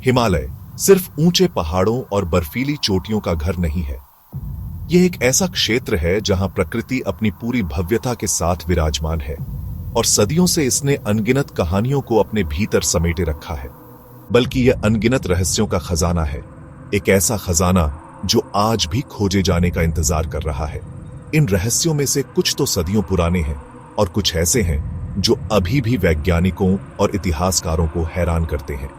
हिमालय सिर्फ ऊंचे पहाड़ों और बर्फीली चोटियों का घर नहीं है। यह एक ऐसा क्षेत्र है जहां प्रकृति अपनी पूरी भव्यता के साथ विराजमान है और सदियों से इसने अनगिनत कहानियों को अपने भीतर समेटे रखा है। बल्कि यह अनगिनत रहस्यों का खजाना है, एक ऐसा खजाना जो आज भी खोजे जाने का इंतजार कर रहा है। इन रहस्यों में से कुछ तो सदियों पुराने हैं और कुछ ऐसे हैं जो अभी भी वैज्ञानिकों और इतिहासकारों को हैरान करते हैं।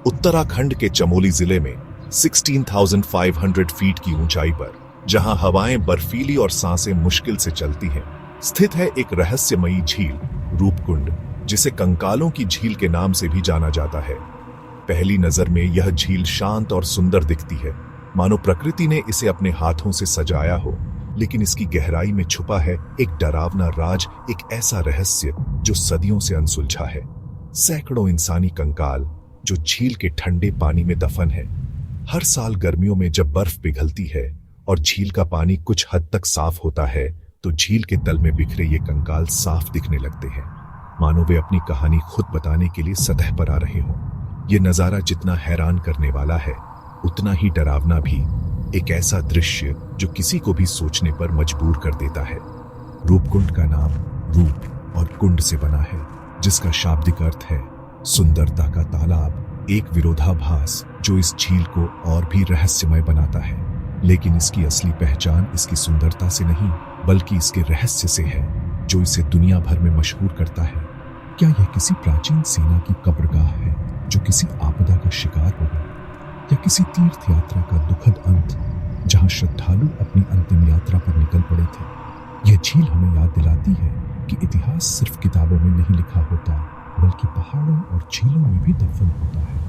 उत्तराखंड के चमोली जिले में 16,500 फीट की ऊंचाई पर, जहां हवाएं बर्फीली और सांसें मुश्किल से चलती हैं, स्थित है एक रहस्यमयी झील रूपकुंड, जिसे कंकालों की झील के नाम से भी जाना जाता है। पहली नजर में यह झील शांत और सुंदर दिखती है, मानो प्रकृति ने इसे अपने हाथों से सजाया हो। लेकिन इसकी गहराई में छुपा है एक डरावना राज, एक ऐसा रहस्य जो सदियों से अनसुलझा है। सैकड़ों इंसानी कंकाल जो झील के ठंडे पानी में दफन है। हर साल गर्मियों में जब बर्फ पिघलती है और झील का पानी कुछ हद तक साफ होता है, तो झील के तल में बिखरे ये कंकाल साफ दिखने लगते हैं, मानो वे अपनी कहानी खुद बताने के लिए सतह पर आ रहे हों। ये नजारा जितना हैरान करने वाला है, उतना ही डरावना भी। एक ऐसा दृश्य जो किसी को भी सोचने पर मजबूर कर देता है। रूपकुंड का नाम रूप और कुंड से बना है, जिसका शाब्दिक अर्थ है सुंदरता का तालाब, एक विरोधाभास जो इस झील को और भी रहस्यमय बनाता है। लेकिन इसकी असली पहचान इसकी सुंदरता से नहीं, बल्कि इसके रहस्य से है, जो इसे दुनिया भर में मशहूर करता है। क्या यह किसी प्राचीन सेना की कब्रगाह है जो किसी आपदा का शिकार हो गई, या किसी तीर्थ यात्रा का दुखद अंत जहां श्रद्धालु अपनी अंतिम यात्रा पर निकल पड़े थे? यह झील हमें याद दिलाती है कि इतिहास सिर्फ किताबों में नहीं लिखा होता, बल्कि पहाड़ों और झीलों में भी दफन होता है,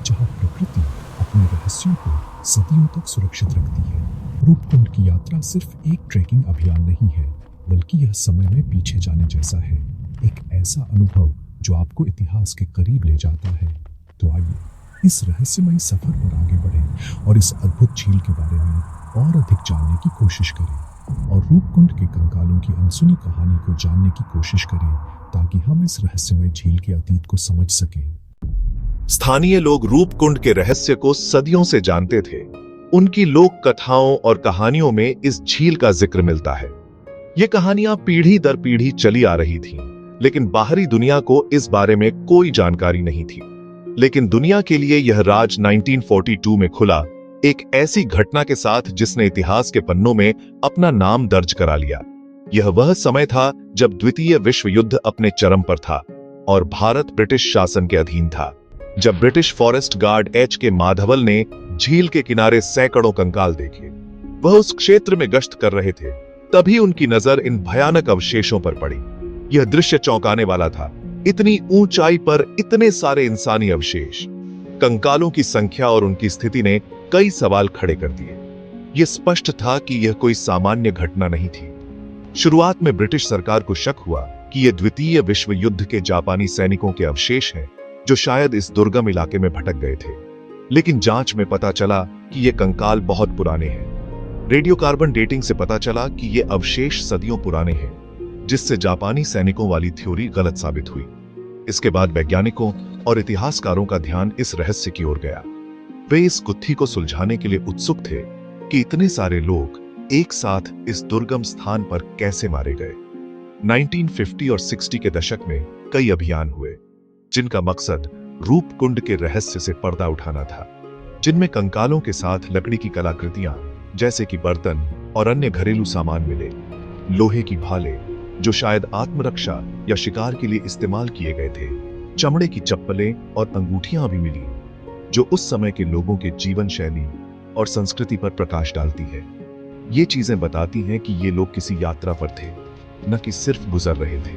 जहां प्रकृति अपने रहस्यों को सदियों तक सुरक्षित रखती है। रूपकुंड की यात्रा सिर्फ एक ट्रैकिंग अभियान नहीं है, बल्कि यह समय में पीछे जाने जैसा है, एक ऐसा अनुभव जो आपको इतिहास के करीब ले जाता है। तो आइए इस रहस्यमयी सफर पर आगे बढ़ें और इस अद्भुत झील के बारे में और अधिक जानने की कोशिश करें और रूपकुंड के कंकालों की अनसुनी कहानी को जानने की कोशिश करें, ताकि हम इस रहस्यमय झील के अतीत को समझ सकें। स्थानीय लोग रूपकुंड के रहस्य को सदियों से जानते थे। उनकी लोक कथाओं और कहानियों में इस झील का जिक्र मिलता है। ये कहानियां पीढ़ी दर पीढ़ी चली आ रही थीं, लेकिन बाहरी दुनिया को इस बारे में कोई जानकारी नहीं थी। लेकिन दुनिया के लिए यह राज 1942 में खुला, एक ऐसी घटना के साथ जिसने इतिहास के पन्नों में अपना नाम दर्ज करा लिया। यह वह समय था जब द्वितीय विश्व युद्ध अपने चरम पर था और भारत ब्रिटिश शासन के अधीन था। जब ब्रिटिश फॉरेस्ट गार्ड एच के माधवल ने झील के किनारे सैकड़ों कंकाल देखे, वह उस क्षेत्र में गश्त कर रहे थे, तभी उनकी नजर इन भयानक अवशेषों पर पड़ी। यह दृश्य चौंकाने वाला था। इतनी ऊंचाई पर इतने सारे इंसानी अवशेष, कंकालों की संख्या और उनकी स्थिति ने कई सवाल खड़े कर दिए। यह स्पष्ट था कि यह कोई सामान्य घटना नहीं थी। शुरुआत में ब्रिटिश सरकार को शक हुआ कि यह द्वितीय विश्व युद्ध के जापानी सैनिकों के अवशेष हैं, जो शायद इस दुर्गम इलाके में भटक गए थे। लेकिन जांच में पता चला कि ये कंकाल बहुत पुराने हैं। रेडियोकार्बन डेटिंग से पता चला कि ये अवशेष सदियों पुराने हैं, जिससे जापानी सैनिकों वाली थ्योरी गलत साबित हुई। इसके बाद वैज्ञानिकों और इतिहासकारों का ध्यान इस रहस्य की ओर गया। वे इस गुत्थी को सुलझाने के लिए उत्सुक थे कि इतने सारे लोग एक साथ इस दुर्गम स्थान पर कैसे मारे गए। 1950 और 60 के दशक में कई अभियान हुए, जिनका मकसद रूपकुंड के रहस्य से पर्दा उठाना था, जिनमें कंकालों के साथ लकड़ी की कलाकृतियां जैसे कि बर्तन और अन्य घरेलू सामान मिले, लोहे की भाले जो शायद आत्मरक्षा या शिकार के लिए इस्तेमाल किए गए थे, चमड़े की चप्पलें और अंगूठियां भी मिली, जो उस समय के लोगों के जीवन शैली और संस्कृति पर प्रकाश डालती है। ये चीजें बताती हैं कि ये लोग किसी यात्रा पर थे, न कि सिर्फ गुजर रहे थे।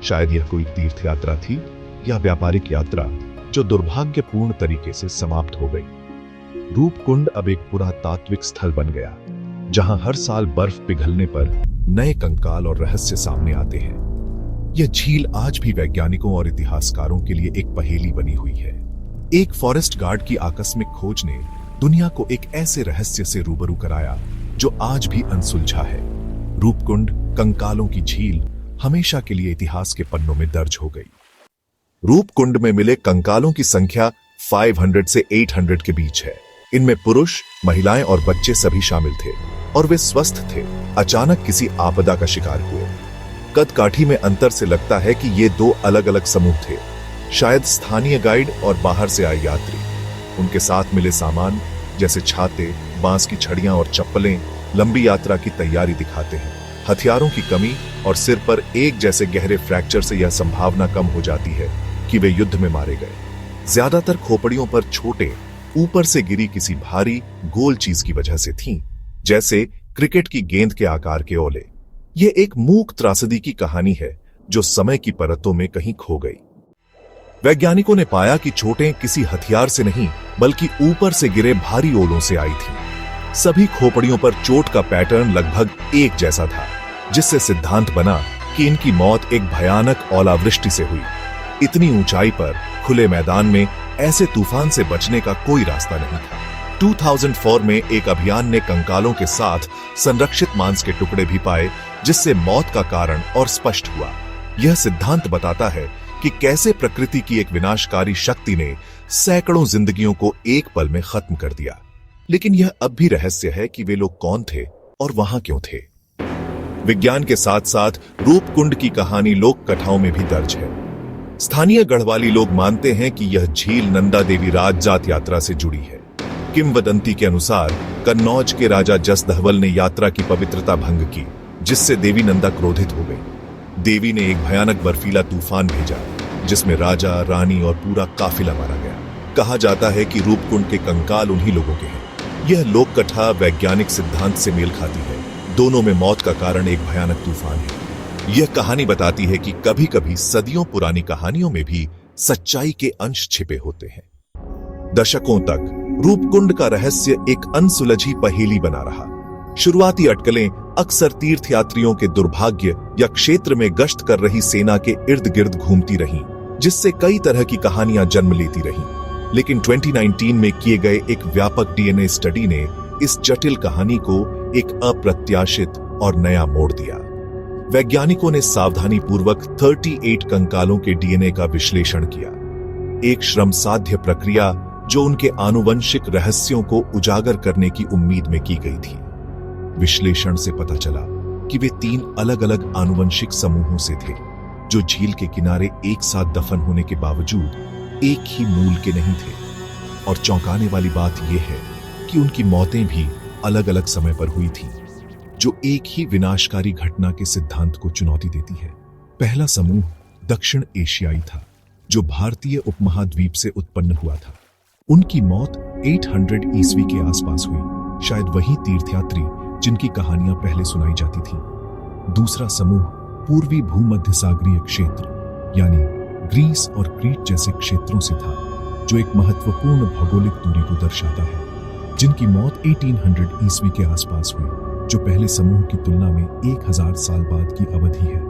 शायद यह कोई तीर्थ यात्रा थी या व्यापारिक यात्रा जो दुर्भाग्यपूर्ण तरीके से समाप्त हो गई। रूपकुंड अब एक पुरातात्विक स्थल बन गया, जहां हर साल बर्फ पिघलने पर नए कंकाल और रहस्य सामने आते हैं। यह झील आज भी वैज्ञानिकों और इतिहासकारों के लिए एक पहेली बनी हुई है। एक फॉरेस्ट गार्ड की आकस्मिक खोज ने दुनिया को एक ऐसे रहस्य से रूबरू कराया जो आज भी अनसुलझा है। रूपकुंड कंकालों की झील हमेशा के लिए इतिहास के पन्नों में दर्ज हो गई। रूपकुंड में मिले कंकालों की संख्या 500 से 800 के बीच है। इनमें पुरुष, महिलाएं और बच्चे सभी शामिल थे और वे स्वस्थ थे। अचानक किसी आपदा का शिकार हुए। कद काठी में अंतर से लगता है कि ये दो अलग अलग समूह थे, शायद स्थानीय गाइड और बाहर से आए यात्री। उनके साथ मिले सामान जैसे छाते, बांस की छड़ियां और चप्पलें लंबी यात्रा की तैयारी दिखाते हैं। हथियारों की कमी और सिर पर एक जैसे गहरे फ्रैक्चर से यह संभावना कम हो जाती है कि वे युद्ध में मारे गए। ज्यादातर खोपड़ियों पर छोटे, ऊपर से गिरी किसी भारी गोल चीज की वजह से थीं, जैसे क्रिकेट की गेंद के आकार के ओले। यह एक मूक त्रासदी की कहानी है जो समय की परतों में कहीं खो गई। वैज्ञानिकों ने पाया कि चोटें किसी हथियार से नहीं बल्कि ऊपर से गिरे भारी ओलों से आई थी। सभी खोपड़ियों पर चोट का पैटर्न लगभग एक जैसा था, जिससे सिद्धांत बना कि इनकी मौत एक भयानक ओलावृष्टि से हुई। इतनी ऊंचाई पर खुले मैदान में ऐसे तूफान से बचने का कोई रास्ता नहीं था। 2004 में एक अभियान ने कंकालों के साथ संरक्षित मांस के टुकड़े भी पाए, जिससे मौत का कारण और स्पष्ट हुआ। यह सिद्धांत बताता है कि कैसे प्रकृति की एक विनाशकारी शक्ति ने सैकड़ों जिंदगियों को एक पल में खत्म कर दिया। लेकिन यह अब भी रहस्य है कि वे लोग कौन थे और वहां क्यों थे। विज्ञान के साथ साथ रूपकुंड की कहानी लोक कथाओं में भी दर्ज है। स्थानीय गढ़वाली लोग मानते हैं कि यह झील नंदा देवी राजजात यात्रा से जुड़ी है। किंवदंती के अनुसार कन्नौज के राजा जसदहवल ने यात्रा की पवित्रता भंग की, जिससे देवी नंदा क्रोधित हो गई। देवी ने एक भयानक बर्फीला तूफान भेजा, जिसमें राजा, रानी और पूरा काफिला मारा गया। कहा जाता है कि रूपकुंड के कंकाल उन्हीं लोगों के हैं। यह लोक कथा वैज्ञानिक सिद्धांत से मेल खाती है। दोनों में मौत का कारण एक भयानक तूफान है। यह कहानी बताती है कि कभी कभी सदियों पुरानी कहानियों में भी सच्चाई के अंश छिपे होते हैं। दशकों तक रूपकुंड का रहस्य एक अनसुलझी पहेली बना रहा। शुरुआती अटकलें अक्सर तीर्थयात्रियों के दुर्भाग्य या क्षेत्र में गश्त कर रही सेना के इर्द गिर्द घूमती रहीं, जिससे कई तरह की कहानियां जन्म लेती रहीं। लेकिन 2019 में किए गए एक व्यापक डीएनए स्टडी ने इस जटिल कहानी को एक अप्रत्याशित और नया मोड़ दिया। वैज्ञानिकों ने सावधानीपूर्वक 38 कंकालों के डीएनए का विश्लेषण किया, एक श्रमसाध्य प्रक्रिया जो उनके आनुवंशिक रहस्यों को उजागर करने की उम्मीद में की गई थी। विश्लेषण से पता चला कि वे 3 अलग-अलग आनुवंशिक समूहों से थे, जो झील के किनारे एक साथ दफन होने के बावजूद एक ही मूल के नहीं थे। और चौंकाने वाली बात यह है कि उनकी मौतें भी अलग अलग समय पर हुई थीं, जो एक ही विनाशकारी घटना के सिद्धांत को चुनौती देती है। पहला समूह दक्षिण एशियाई था, जो भारतीय उपमहाद्वीप से उत्पन्न हुआ था। उनकी मौत 800 ईस्वी के आसपास हुई, शायद वही तीर्थयात्री जिनकी कहानियां पहले सुनाई जाती थीं। दूसरा समूह पूर्वी भूमध्य सागरीय क्षेत्र यानी ग्रीस और क्रीट जैसे क्षेत्रों से था, जो एक महत्वपूर्ण भौगोलिक दूरी को दर्शाता है, जिनकी मौत 1800 ईस्वी के आसपास हुई, जो पहले समूह की तुलना में 1000 साल बाद की अवधि है।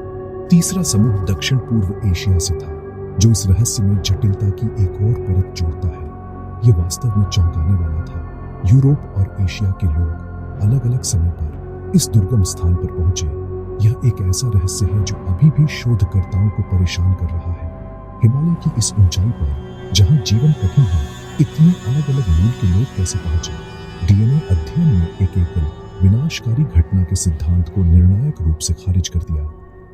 तीसरा समूह दक्षिण पूर्व एशिया से था, जो इस रहस्य में जटिलता की एक और परत जोड़ता है। यह वास्तव में चौंकाने वाला था। यूरोप और एशिया के लोग अलग अलग समय पर इस दुर्गम स्थान पर पहुंचे। यह एक ऐसा रहस्य है जो अभी भी शोधकर्ताओं को परेशान कर रहा है। हिमालय की इस ऊंचाई पर, जहां जीवन कठिन है, इतने अलग अलग मूल के लोग कैसे पहुंचे? डीएनए अध्ययन ने एक एकल विनाशकारी घटना के सिद्धांत को निर्णायक रूप से खारिज कर दिया।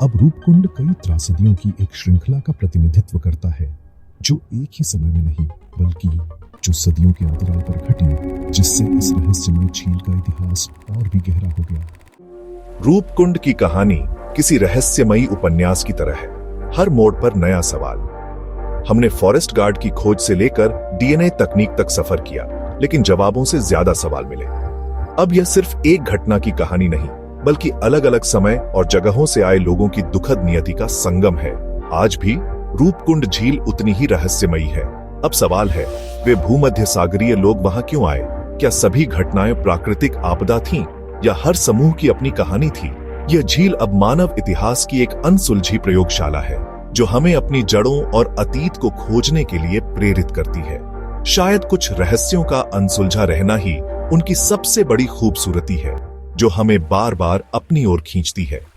अब रूपकुंड कई त्रासदियों की एक श्रृंखला का प्रतिनिधित्व करता है, जो एक ही समय में नहीं बल्कि जो सदियों के अंतराल पर घटी, जिससे इस रहस्यमय झील का इतिहास और भी गहरा हो गया। रूपकुंड की कहानी किसी रहस्यमयी उपन्यास की तरह है। हर मोड़ पर नया सवाल। हमने फॉरेस्ट गार्ड की खोज से लेकर डीएनए तकनीक तक सफर किया, लेकिन जवाबों से ज्यादा सवाल मिले। अब यह सिर्फ एक घटना की कहानी नहीं, बल्कि अलग अलग समय और जगहों से आए लोगों की दुखद नियति का संगम है। आज भी रूपकुंड झील उतनी ही रहस्यमयी है। अब सवाल है, वे भूमध्य सागरीय लोग वहां क्यों आए? क्या सभी घटनाएं प्राकृतिक आपदा थीं, या हर समूह की अपनी कहानी थी? यह झील अब मानव इतिहास की एक अनसुलझी प्रयोगशाला है, जो हमें अपनी जड़ों और अतीत को खोजने के लिए प्रेरित करती है। शायद कुछ रहस्यों का अनसुलझा रहना ही उनकी सबसे बड़ी खूबसूरती है, जो हमें बार बार अपनी ओर खींचती है।